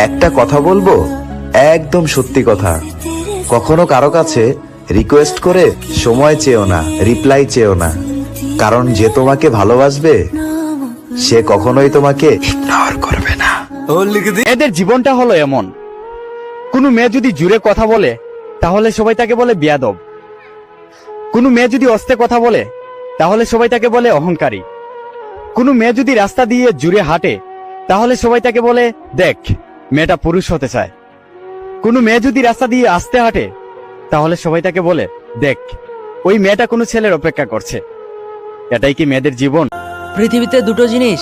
একটা কথা বলবো, একদম সত্যি কথা। কখনো কারো কাছে রিকোয়েস্ট করে সময় চেও না, রিপ্লাই চেও না, কারণ যে তোমাকে ভালোবাসবে সে কখনোই তোমাকে ইগনোর করবে না। এদের জীবনটা হলো এমন, কোনো মেয়ে যদি জুড়ে কথা বলে তাহলে সবাই তাকে বলে বেয়াদব, কোনো মেয়ে যদি অস্তে কথা বলে তাহলে সবাই তাকে বলে অহংকারী, কোনো মেয়ে যদি রাস্তা দিয়ে জুড়ে হাঁটে তাহলে সবাই তাকে বলে দেখ মেয়েটা পুরুষ হতে চায়, কোনো মেয়ে যদি রাস্তা দিয়ে আস্তে হাঁটে তাহলে সবাই তাকে বলে দেখ ওই মেয়েটা কোনো ছেলের অপেক্ষা করছে। এটাই কি মেয়েদের জীবন? পৃথিবীতে দুটো জিনিস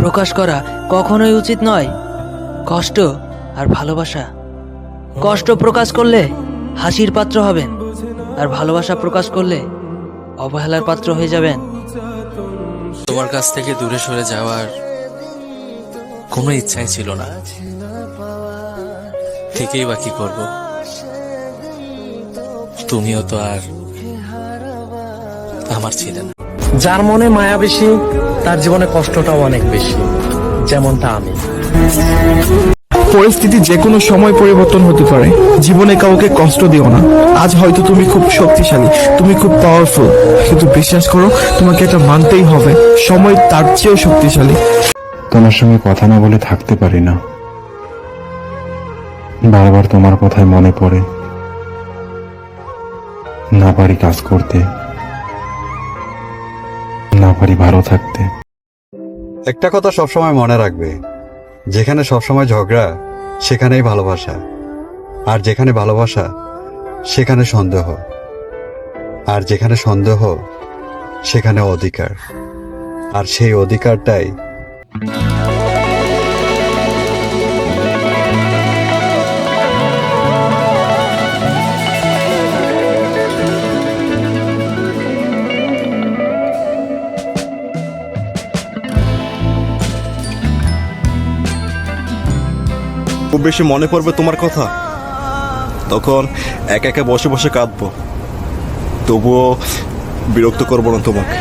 প্রকাশ করা কখনোই উচিত নয়, কষ্ট আর ভালোবাসা। কষ্ট প্রকাশ করলে হাসির পাত্র হবেন, আর ভালোবাসা প্রকাশ করলে অবহেলার পাত্র হয়ে যাবেন। তোমার কাছ থেকে দূরে সরে যাওয়ার কোনো ইচ্ছাই ছিল না, থেকেই বা কি করব? তুমিও তো আর আমার ছিলে না। যার মনে মায়া বেশি তার জীবনে কষ্টটাও অনেক বেশি, যেমনটা আমি। পরিস্থিতি যে কোনো সময় পরিবর্তন হতে পারে। জীবনে কাউকে কষ্ট দিও না। আজ হয়তো তুমি খুব শক্তিশালী, তুমি খুব পাওয়ারফুল, কিন্তু বিশ্বাস করো তোমাকে এটা মানতেই হবে, সময় তার চেয়েও শক্তিশালী। তোমার সঙ্গে কথা না বলে থাকতে পারি না, বারবার তোমার কথাই মনে পড়ে, না পারি কাজ করতে, না পারি ভালো থাকতে। একটা কথা সবসময় মনে রাখবে, যেখানে সবসময় ঝগড়া সেখানেই ভালোবাসা, আর যেখানে ভালোবাসা সেখানে সন্দেহ, আর যেখানে সন্দেহ সেখানে অধিকার, আর সেই অধিকারটাই খুব বেশি মনে পড়বে তোমার কথা, তখন একা একা বসে বসে কাঁদবো, তবুও বিরক্ত করবো না তোমাকে।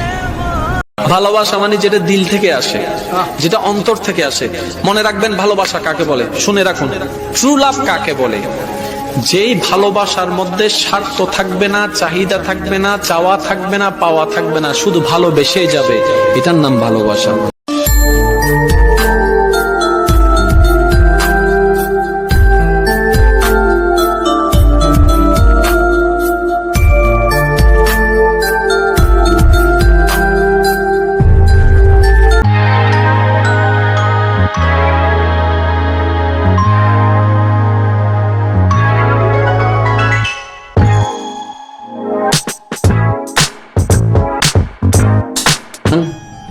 ভালোবাসা মানে যেটা দিল থেকে আসে, যেটা অন্তর থেকে আসে। মনে রাখবেন ভালোবাসা কাকে বলে, শুনে রাখুন, ট্রু লাভ কাকে বলে। যেই ভালোবাসার মধ্যে স্বার্থ থাকবে না, চাহিদা থাকবে না, চাওয়া থাকবে না, পাওয়া থাকবে না, শুধু ভালোবেসে যাবে, এটার নাম ভালোবাসা।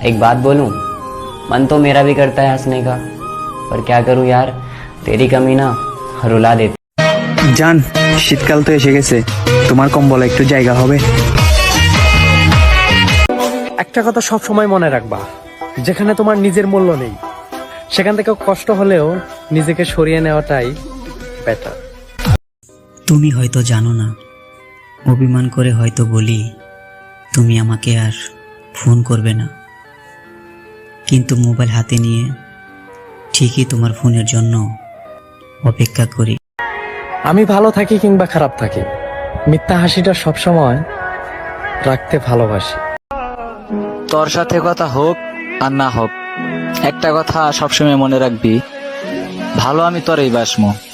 एक बात बोलूं, मन तो मेरा भी करता है हंसने का, पर क्या करूं यार, तेरी कमी ना रुला देती। জান, শীতকাল তো এসে গেছে, তোমার কম্বলে একটু জায়গা হবে? একটা কথা সব সময় মনে রাখবা, যেখানে তোমার নিজের মূল্য নেই সেখান থেকে কষ্ট হলেও নিজেকে সরিয়ে নেওয়াটাই বেটার। তুমি হয়তো জানো না, অভিমান করে হয়তো বলি তুমি আমাকে আর ফোন করবে না, কিন্তু মোবাইল হাতে নিয়ে ঠিকই তোমার ফোনের জন্য অপেক্ষা করি। আমি ভালো থাকি কিংবা খারাপ থাকি, মিথ্যা হাসিটা সবসময় রাখতে ভালোবাসি। তোর সাথে কথা হোক আর না হোক, একটা কথা সবসময় মনে রাখবি, ভালো আমি তোরই বাসমো।